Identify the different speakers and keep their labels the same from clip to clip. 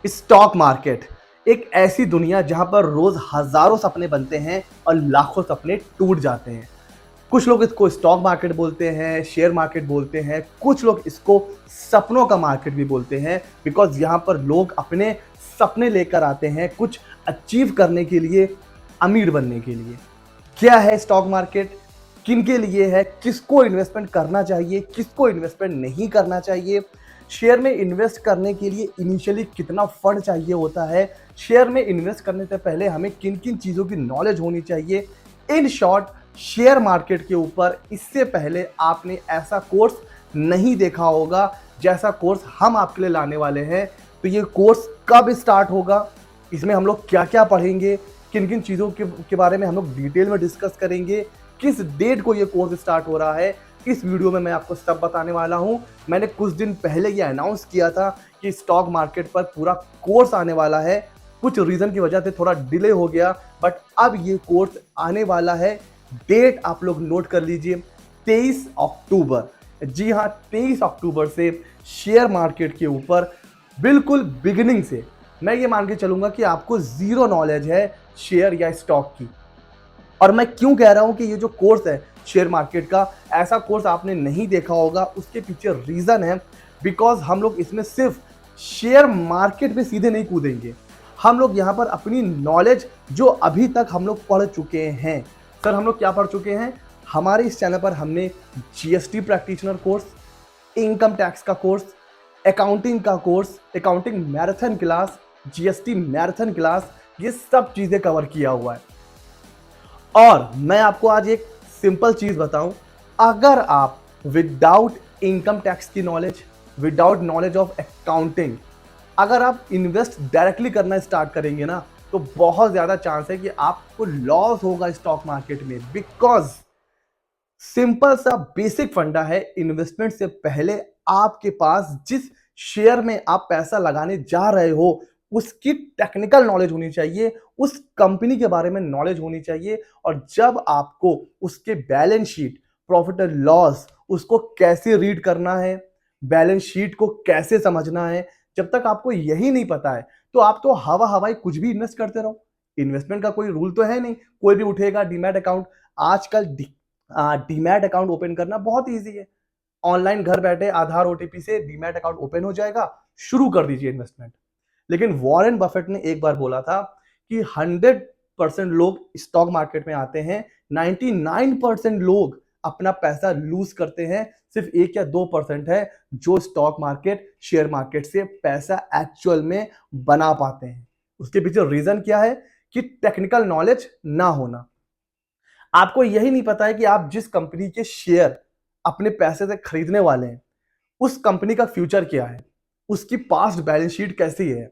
Speaker 1: Stock market एक ऐसी दुनिया जहां पर रोज हजारों सपने बनते हैं और लाखों सपने टूट जाते हैं। कुछ लोग इसको स्टॉक मार्केट बोलते हैं, शेयर मार्केट बोलते हैं, कुछ लोग इसको सपनों का मार्केट भी बोलते हैं। बिकॉज यहाँ पर लोग अपने सपने लेकर आते हैं कुछ अचीव करने के लिए, अमीर बनने के लिए। क्या है स्टॉक मार्केट, किन के लिए है, किसको इन्वेस्टमेंट करना चाहिए, किसको इन्वेस्टमेंट नहीं करना चाहिए, शेयर में इन्वेस्ट करने के लिए इनिशियली कितना फंड चाहिए होता है, शेयर में इन्वेस्ट करने से पहले हमें किन किन चीज़ों की नॉलेज होनी चाहिए। इन शॉर्ट, शेयर मार्केट के ऊपर इससे पहले आपने ऐसा कोर्स नहीं देखा होगा जैसा कोर्स हम आपके लिए लाने वाले हैं। तो ये कोर्स कब स्टार्ट होगा, इसमें हम लोग क्या क्या पढ़ेंगे, किन किन चीज़ों के बारे में हम लोग डिटेल में डिस्कस करेंगे, किस डेट को ये कोर्स स्टार्ट हो रहा है, इस वीडियो में मैं आपको सब बताने वाला हूं। मैंने कुछ दिन पहले ये अनाउंस किया था कि स्टॉक मार्केट पर पूरा कोर्स आने वाला है। कुछ रीज़न की वजह से थोड़ा डिले हो गया, बट अब ये कोर्स आने वाला है। डेट आप लोग नोट कर लीजिए, 23 अक्टूबर। जी हाँ, 23 अक्टूबर से शेयर मार्केट के ऊपर बिल्कुल बिगिनिंग से मैं ये मान के चलूंगा कि आपको जीरो नॉलेज है शेयर या स्टॉक की। और मैं क्यों कह रहा हूं कि ये जो कोर्स है शेयर मार्केट का, ऐसा कोर्स आपने नहीं देखा होगा, उसके पीछे रीजन है। बिकॉज हम लोग इसमें सिर्फ शेयर मार्केट में सीधे नहीं कूदेंगे, हम लोग यहाँ पर अपनी नॉलेज जो अभी तक हम लोग पढ़ चुके हैं। सर, हम लोग क्या पढ़ चुके हैं? हमारे इस चैनल पर हमने GST practitioner course, income tax का कोर्स, अकाउंटिंग का course, accounting marathon class, GST marathon class, ये सब चीजें कवर किया हुआ है। और मैं आपको आज एक सिंपल चीज बताऊं, अगर आप विदाउट इनकम टैक्स की knowledge, without knowledge of accounting, अगर आप इन्वेस्ट डायरेक्टली करना स्टार्ट करेंगे ना, तो बहुत ज्यादा चांस है कि आपको लॉस होगा स्टॉक मार्केट में। बिकॉज सिंपल सा बेसिक फंडा है, इन्वेस्टमेंट से पहले आपके पास जिस शेयर में आप पैसा लगाने जा रहे हो उसकी टेक्निकल नॉलेज होनी चाहिए, उस कंपनी के बारे में नॉलेज होनी चाहिए। और जब आपको उसके balance sheet, profit and loss, उसको कैसे रीड करना है, बैलेंस शीट को कैसे समझना है, जब तक आपको यही नहीं पता है तो आप तो हवा हवाई कुछ भी इन्वेस्ट करते रहो। इन्वेस्टमेंट का कोई रूल तो है नहीं, कोई भी उठेगा डीमैट अकाउंट। आजकल डीमैट अकाउंट ओपन करना बहुत ईजी है। ऑनलाइन घर बैठे आधार ओटीपी से डीमैट अकाउंट ओपन हो जाएगा, शुरू कर दीजिए इन्वेस्टमेंट। लेकिन वॉरेन बफेट ने एक बार बोला था कि 100% लोग स्टॉक मार्केट में आते हैं, 99% लोग अपना पैसा लूज करते हैं, सिर्फ 1 या 2% है जो स्टॉक मार्केट, शेयर मार्केट से पैसा एक्चुअल में बना पाते हैं। उसके पीछे रीजन क्या है? कि टेक्निकल नॉलेज ना होना। आपको यही नहीं पता है कि आप जिस कंपनी के शेयर अपने पैसे से खरीदने वाले हैं, उस कंपनी का फ्यूचर क्या है, उसकी पास्ट बैलेंस शीट कैसी है,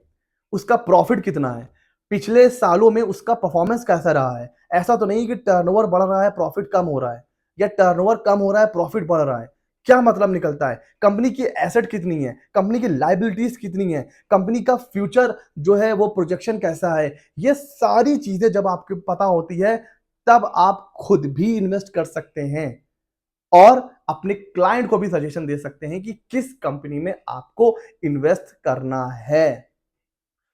Speaker 1: उसका प्रॉफिट कितना है, पिछले सालों में उसका परफॉर्मेंस कैसा रहा है। ऐसा तो नहीं कि टर्नओवर बढ़ रहा है प्रॉफिट कम हो रहा है, या टर्नओवर कम हो रहा है प्रॉफिट बढ़ रहा है। क्या मतलब निकलता है? कंपनी की एसेट कितनी है, कंपनी की लाइबिलिटीज कितनी है, कंपनी का फ्यूचर जो है वो प्रोजेक्शन कैसा है। ये सारी चीजें जब आपको पता होती है, तब आप खुद भी इन्वेस्ट कर सकते हैं और अपने क्लाइंट को भी सजेशन दे सकते हैं कि किस कंपनी में आपको इन्वेस्ट करना है।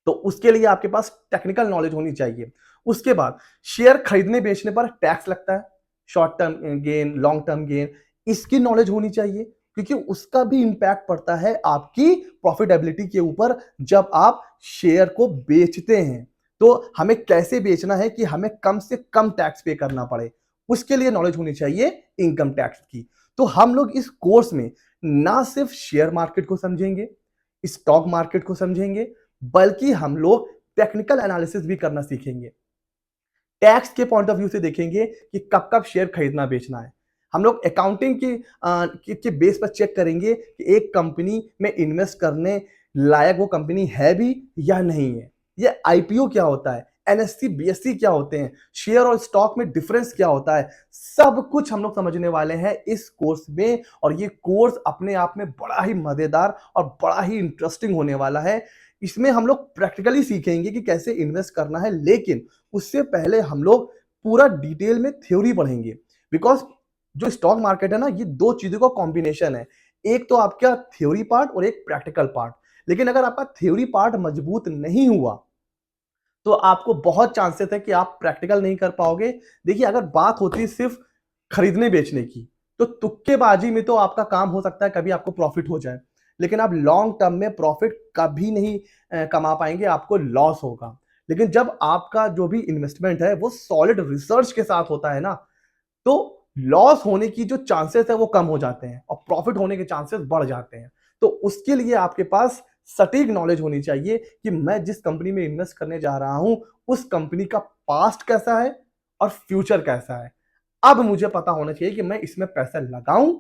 Speaker 1: तो उसके लिए आपके पास टेक्निकल नॉलेज होनी चाहिए। उसके बाद शेयर खरीदने बेचने पर टैक्स लगता है, short term gain, long term gain, इसकी नॉलेज होनी चाहिए, क्योंकि उसका भी इंपैक्ट पड़ता है आपकी प्रॉफिटेबिलिटी के ऊपर जब आप शेयर को बेचते हैं। तो हमें कैसे बेचना है कि हमें कम से कम टैक्स पे करना पड़े, उसके लिए नॉलेज होनी चाहिए इनकम टैक्स की। तो हम लोग इस कोर्स में ना सिर्फ शेयर मार्केट को समझेंगे, स्टॉक मार्केट को समझेंगे, बल्कि हम लोग टेक्निकल एनालिसिस भी करना सीखेंगे। टैक्स के पॉइंट ऑफ व्यू से देखेंगे कि कब कब शेयर खरीदना बेचना है। हम लोग अकाउंटिंग के बेस पर चेक करेंगे कि एक कंपनी में इन्वेस्ट करने लायक वो कंपनी है भी या नहीं है। ये आईपीओ क्या होता है, एनएससी बीएससी क्या होते हैं, शेयर और स्टॉक में डिफरेंस क्या होता है, सब कुछ हम लोग समझने वाले हैं इस कोर्स में। और ये कोर्स अपने आप में बड़ा ही मजेदार और बड़ा ही इंटरेस्टिंग होने वाला है। इसमें हम लोग प्रैक्टिकली सीखेंगे कि कैसे इन्वेस्ट करना है, लेकिन उससे पहले हम लोग पूरा डिटेल में थ्योरी पढ़ेंगे। बिकॉज जो स्टॉक मार्केट है ना, ये दो चीजों का कॉम्बिनेशन है, एक तो आपका थ्योरी पार्ट और एक प्रैक्टिकल पार्ट। लेकिन अगर आपका थ्योरी पार्ट मजबूत नहीं हुआ तो आपको बहुत चांसेस है कि आप प्रैक्टिकल नहीं कर पाओगे। देखिए, अगर बात होती है सिर्फ खरीदने बेचने की, तो तुक्केबाजी में तो आपका काम हो सकता है कभी आपको प्रॉफिट हो जाए, लेकिन आप लॉन्ग टर्म में प्रॉफिट कभी नहीं कमा पाएंगे, आपको लॉस होगा। लेकिन जब आपका जो भी इन्वेस्टमेंट है वो सॉलिड रिसर्च के साथ होता है ना, तो लॉस होने की जो चांसेस है वो कम हो जाते हैं और प्रॉफिट होने के चांसेस बढ़ जाते हैं। तो उसके लिए आपके पास सटीक नॉलेज होनी चाहिए कि मैं जिस कंपनी में इन्वेस्ट करने जा रहा हूं उस कंपनी का पास्ट कैसा है और फ्यूचर कैसा है। अब मुझे पता होना चाहिए कि मैं इसमें पैसा लगाऊं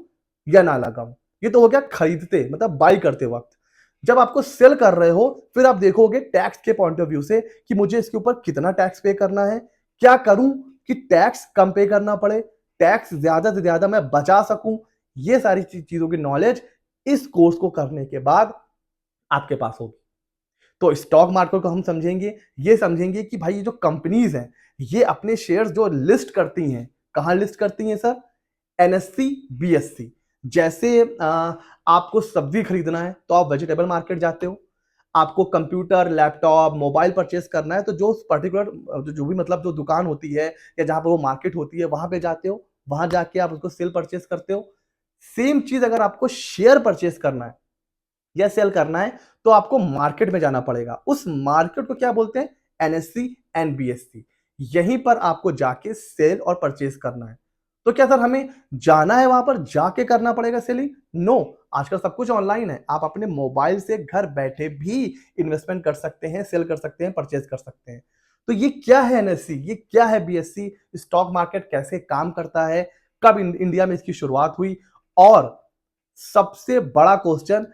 Speaker 1: या ना लगाऊं। ये तो हो गया खरीदते मतलब बाई करते वक्त। जब आपको सेल कर रहे हो फिर आप देखोगे टैक्स के पॉइंट ऑफ व्यू से कि मुझे इसके ऊपर कितना टैक्स पे करना है, क्या करूं कि टैक्स कम पे करना पड़े, टैक्स ज्यादा से ज्यादा मैं बचा सकूं। ये सारी चीजों की नॉलेज इस कोर्स को करने के बाद आपके पास होगी। तो स्टॉक मार्केट को हम समझेंगे, ये समझेंगे कि भाई ये जो कंपनीज हैं ये अपने शेयर्स जो लिस्ट करती हैं, कहां लिस्ट करती हैं सर? NSC BSc. जैसे आपको सब्जी खरीदना है तो आप वेजिटेबल मार्केट जाते हो, आपको कंप्यूटर लैपटॉप मोबाइल परचेस करना है तो जो पर्टिकुलर जो भी मतलब जो दुकान होती है या जहां पर वो मार्केट होती है वहां पे जाते हो, वहां जाके आप उसको सेल परचेस करते हो। सेम चीज अगर आपको शेयर परचेस करना है या सेल करना है तो आपको मार्केट में जाना पड़ेगा। उस मार्केट को क्या बोलते हैं? NSC NBSC. यहीं पर आपको जाके सेल और परचेज करना है। तो क्या सर हमें जाना है वहां पर जाके करना पड़ेगा सेलिंग? नो, आजकल सब कुछ ऑनलाइन है। आप अपने मोबाइल से घर बैठे भी इन्वेस्टमेंट कर सकते हैं, सेल कर सकते हैं, परचेज कर सकते हैं। तो ये क्या है एनएससी, ये क्या है बीएससी, स्टॉक मार्केट कैसे काम करता है, कब इंडिया में इसकी शुरुआत हुई, और सबसे बड़ा क्वेश्चन,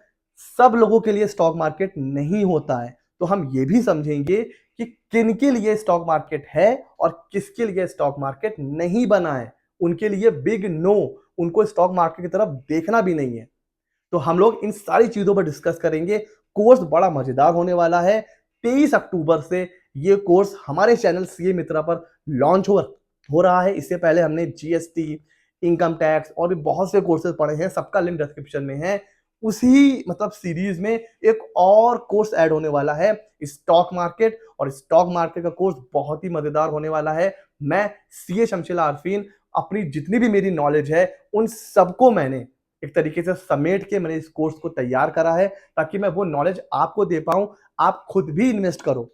Speaker 1: सब लोगों के लिए स्टॉक मार्केट नहीं होता है। तो हम ये भी समझेंगे कि किन के लिए स्टॉक मार्केट है और किसके लिए स्टॉक मार्केट नहीं बना है। उनके लिए बिग नो, उनको स्टॉक मार्केट की तरफ देखना भी नहीं है। तो हम लोग इन सारी चीजों पर डिस्कस करेंगे। कोर्स बड़ा मजेदार होने वाला है। 23 अक्टूबर से ये कोर्स हमारे चैनल सीए मित्रा पर लॉन्च हो रहा है। इससे पहले हमने जीएसटी, इनकम टैक्स और भी बहुत से कोर्सेज पढ़े हैं, सबका लिंक डिस्क्रिप्शन में है। उसी मतलब सीरीज में एक और कोर्स ऐड होने वाला है स्टॉक मार्केट, और स्टॉक मार्केट का कोर्स बहुत ही मजेदार होने वाला है। मैं सीए शमशेला आरफीन अपनी जितनी भी मेरी नॉलेज है उन सबको मैंने एक तरीके से समेट के मैंने इस कोर्स को तैयार करा है ताकि मैं वो नॉलेज आपको दे पाऊं, आप खुद भी इन्वेस्ट करो।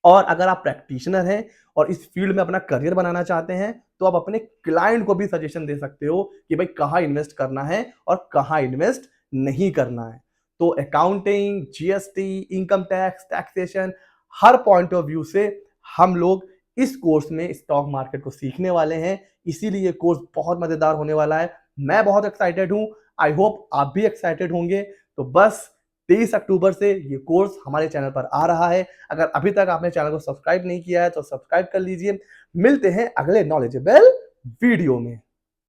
Speaker 1: और अगर आप प्रैक्टिशनर हैं और इस फील्ड में अपना करियर बनाना चाहते हैं तो आप अपने क्लाइंट को भी सजेशन दे सकते हो कि भाई कहाँ इन्वेस्ट करना है और कहाँ इन्वेस्ट नहीं करना है। तो accounting, GST, income tax, taxation, her point of view से हम लोग इस कोर्स में स्टॉक मार्केट को सीखने वाले हैं। इसीलिए ये कोर्स बहुत मजेदार होने वाला है। मैं बहुत एक्साइटेड हूं, आई होप आप भी एक्साइटेड होंगे। तो बस 23 अक्टूबर से ये कोर्स हमारे चैनल पर आ रहा है। अगर अभी तक आपने चैनल को सब्सक्राइब नहीं किया है तो सब्सक्राइब कर लीजिए। मिलते हैं अगले नॉलेजेबल वीडियो में।